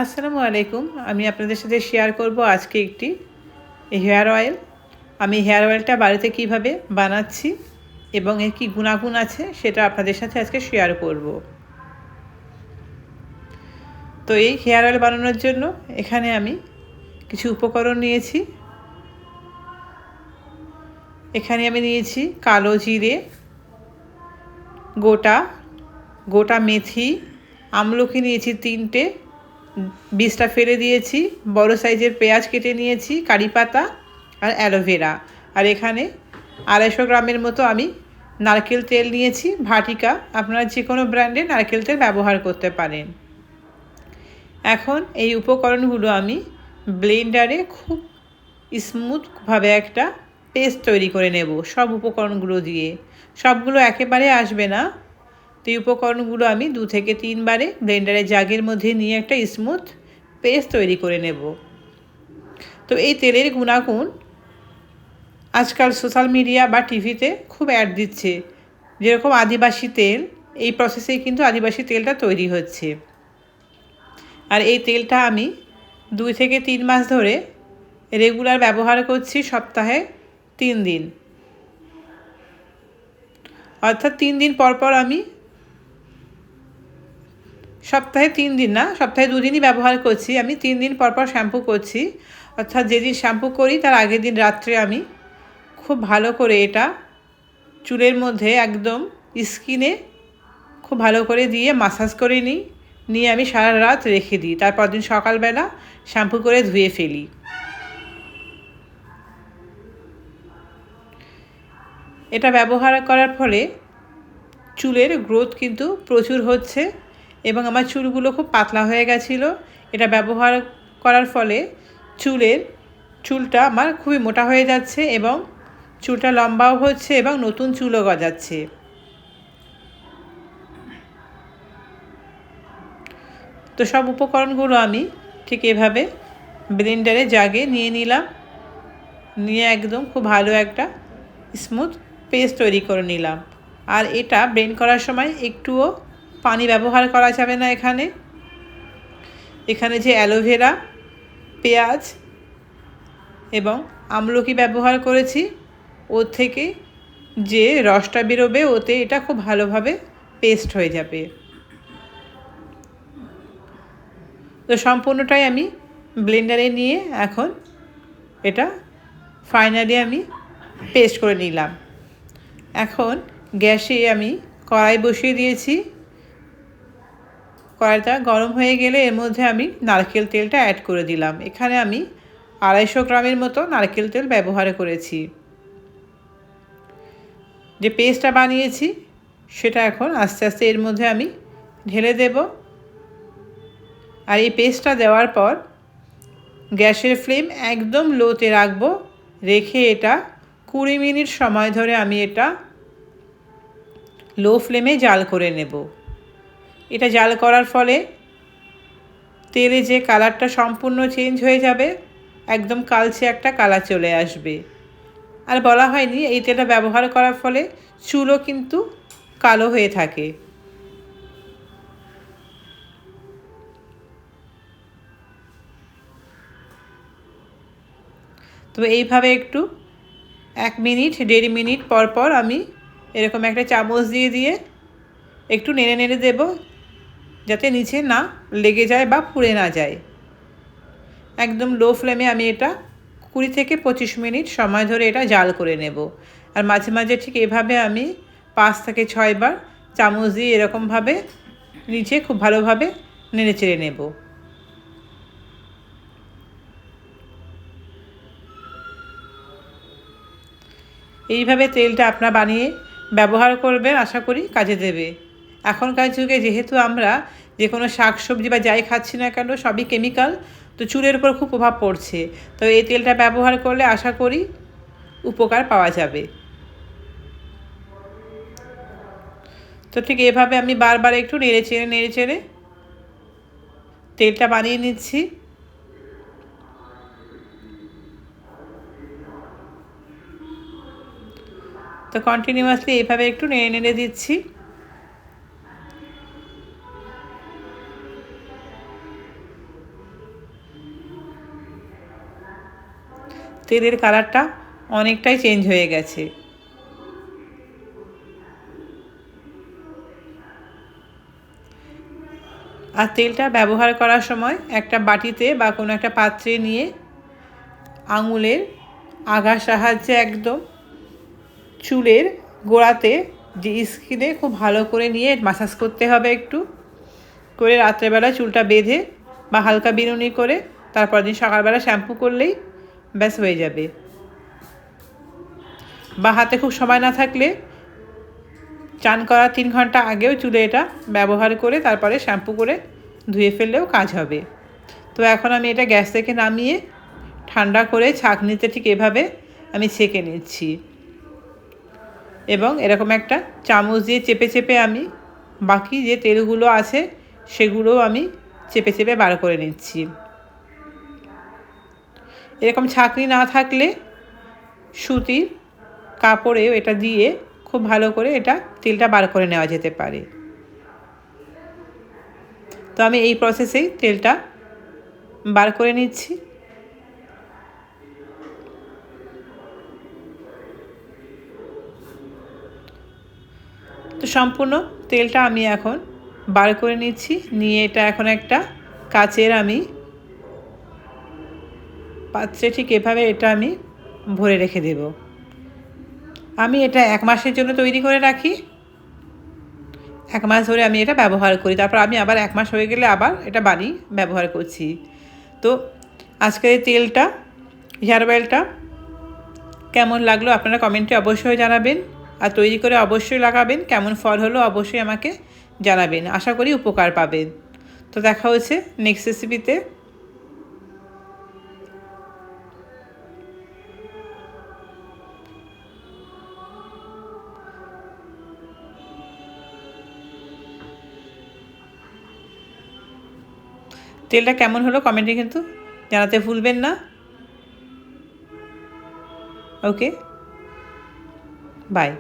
আসসালামু আলাইকুম। আমি আপনাদের সাথে শেয়ার করব আজকে একটি হেয়ার অয়েল। আমি হেয়ার অয়েলটা বাড়িতে কিভাবে বানাচ্ছি এবং এর কী গুণাগুণ আছে সেটা আপনাদের সাথে আজকে শেয়ার করব। তো এই হেয়ার অয়েল বানানোর জন্য এখানে আমি কিছু উপকরণ নিয়েছি। এখানে আমি নিয়েছি কালো জিরে, গোটা গোটা মেথি, আমলকি নিয়েছি 3টে, বীজটা ফেলে দিয়েছি, বড় সাইজের পেঁয়াজ কেটে নিয়েছি, কারি পাতা আর অ্যালোভেরা। আর এখানে 250 গ্রামের মতো আমি নারকেল তেল নিয়েছি, ভাটিকা। আপনারা যে কোনো ব্র্যান্ডের নারকেল তেল ব্যবহার করতে পারেন। এখন এই উপকরণগুলো আমি ব্লেন্ডারে খুব স্মুথভাবে একটা পেস্ট তৈরি করে নেব সব উপকরণগুলো দিয়ে। সবগুলো একেবারে আসবে না, তো এই উপকরণগুলো আমি 2 থেকে 3 বারে ব্লেন্ডারের জাগের মধ্যে নিয়ে একটা স্মুথ পেস্ট তৈরি করে নেব। তো এই তেলের গুণাগুণ আজকাল সোশ্যাল মিডিয়া বা টিভিতে খুব অ্যাড দিচ্ছে, যেরকম আদিবাসী তেল। এই প্রসেসেই কিন্তু আদিবাসী তেলটা তৈরি হচ্ছে। আর এই তেলটা আমি 2 থেকে 3 মাস ধরে রেগুলার ব্যবহার করছি, সপ্তাহে 3 দিন। অর্থাৎ 3 দিন পর পর আমি, সপ্তাহে 3 দিন না, সপ্তাহে 2 দিনই ব্যবহার করছি। আমি 3 দিন পর পর শ্যাম্পু করছি। অর্থাৎ যেদিন শ্যাম্পু করি তার আগের দিন রাত্রে আমি খুব ভালো করে এটা চুলের মধ্যে একদম স্কিনে খুব ভালো করে দিয়ে মাসাজ করে নিয়ে আমি সারা রাত রেখে দিই। তারপর দিন সকালবেলা শ্যাম্পু করে ধুয়ে ফেলি। এটা ব্যবহার করার ফলে চুলের গ্রোথ কিন্তু প্রচুর হচ্ছে এবং আমার চুলগুলো খুব পাতলা হয়ে গেছিলো। এটা ব্যবহার করার ফলে চুলটা আমার খুবই মোটা হয়ে যাচ্ছে এবং চুলটা লম্বাও হচ্ছে এবং নতুন চুলও গজাচ্ছে। তো সব উপকরণগুলো আমি ঠিক এভাবে ব্লেন্ডারে জাগে নিয়ে নিলাম, নিয়ে একদম খুব ভালো একটা স্মুথ পেস্ট তৈরি করে নিলাম। আর এটা ব্লেন্ড করার সময় একটুও পানি ব্যবহার করা যাবে না। এখানে যে অ্যালোভেরা, পেঁয়াজ এবং আমলকি ব্যবহার করেছি, ওর থেকে যে রসটা বেরোবে ওতে এটা খুব ভালোভাবে পেস্ট হয়ে যাবে। তো সম্পূর্ণটাই আমি ব্লেন্ডারে নিয়ে এখন এটা ফাইনালি আমি পেস্ট করে নিলাম। এখন গ্যাসে আমি কড়াই বসিয়ে দিয়েছি। কড়াইটা গরম হয়ে গেলে এর মধ্যে আমি নারকেল তেলটা অ্যাড করে দিলাম। এখানে আমি 250 গ্রামের মতো নারকেল তেল ব্যবহার করেছি। যে পেস্টটা বানিয়েছি সেটা এখন আস্তে আস্তে এর মধ্যে আমি ঢেলে দেব। আর এই পেস্টটা দেওয়ার পর গ্যাসের ফ্লেম একদম লোতে রাখবো, রেখে এটা 20 মিনিট সময় ধরে আমি এটা লো ফ্লেমে জাল করে নেব। এটা জাল করার ফলে তেলে যে কালারটা সম্পূর্ণ চেঞ্জ হয়ে যাবে, একদম কালচে একটা কালার চলে আসবে। আর বলা হয়নি এই তেলটা ব্যবহার করার ফলে চুলও কিন্তু কালো হয়ে থাকে। তো এইভাবে একটু 1 মিনিট 1.5 মিনিট পর পর আমি এরকম একটা চামচ দিয়ে একটু নেড়ে নেড়ে দেব, যাতে নিচে না লেগে যায় বা পুড়ে না যায়। একদম লো ফ্লেমে আমি এটা 20 থেকে 25 মিনিট সময় ধরে এটা জাল করে নেব। আর মাঝে মাঝে ঠিক এভাবে আমি 5 থেকে 6 বার চামচ দিয়ে এরকমভাবে নিচে খুব ভালোভাবে নেড়ে চেড়ে নেব। এইভাবে তেলটা আপনারা বানিয়ে ব্যবহার করবেন, আশা করি কাজে দেবে। এখনকার যুগে যেহেতু আমরা যে কোনো শাকসবজি বা যাই খাচ্ছি না কেন সবই কেমিক্যাল, তো চুলের উপর খুব প্রভাব পড়ছে। তো এই তেলটা ব্যবহার করলে আশা করি উপকার পাওয়া যাবে। তো ঠিক এভাবে আমি বারবার একটু নেড়ে চেড়ে তেলটা বানিয়ে নিচ্ছি। তো কন্টিনিউয়াসলি এভাবে একটু নেড়ে নেড়ে দিচ্ছি। তেলের কালারটা অনেকটাই চেঞ্জ হয়ে গেছে। আর তেলটা ব্যবহার করার সময় একটা বাটিতে বা কোনো একটা পাত্রে নিয়ে আঙুলের আগার সাহায্যে একদম চুলের গোড়াতে যে স্কিনে খুব ভালো করে নিয়ে মাসাজ করতে হবে, একটু করে রাত্রেবেলা চুলটা বেঁধে বা হালকা বিনুনি করে তারপর দিন সকালবেলা শ্যাম্পু করলেই ব্যাস হয়ে যাবে। বা হাতে খুব সময় না থাকলে চান করার 3 ঘন্টা আগেও চুলে এটা ব্যবহার করে তারপরে শ্যাম্পু করে ধুয়ে ফেললেও কাজ হবে। তো এখন আমি এটা গ্যাস থেকে নামিয়ে ঠান্ডা করে ছাঁকনিতে ঠিক এভাবে আমি ছেঁকে নিচ্ছি এবং এরকম একটা চামচ দিয়ে চেপে চেপে আমি বাকি যে তেলগুলো আছে সেগুলোও আমি চেপে চেপে বার করে নিচ্ছি। এরকম ছাঁকনি না থাকলে সুতির কাপড়েও এটা দিয়ে খুব ভালো করে এটা তেলটা বার করে নেওয়া যেতে পারে। তো আমি এই প্রসেসেই তেলটা বার করে নিচ্ছি। তো সম্পূর্ণ তেলটা আমি এখন বার করে নিচ্ছি, নিয়ে এটা এখন একটা কাচের আমি পাত্রে ঠিক এভাবে এটা আমি ভরে রেখে দেব। আমি এটা 1 মাসের জন্য তৈরি করে রাখি, 1 মাস ধরে আমি এটা ব্যবহার করি, তারপর আমি আবার 1 মাস হয়ে গেলে আবার এটা বানিয়ে ব্যবহার করছি। তো আজকের এই তেলটা, হেয়ার অয়েলটা কেমন লাগলো আপনারা কমেন্টে অবশ্যই জানাবেন, আর তৈরি করে অবশ্যই লাগাবেন। কেমন ফল হলো অবশ্যই আমাকে জানাবেন, আশা করি উপকার পাবেন। তো দেখা হচ্ছে নেক্সট রেসিপিতে। তেলটা কেমন হলো কমেন্টে কিন্তু জানাতে ভুলবেন না। ওকে, বাই।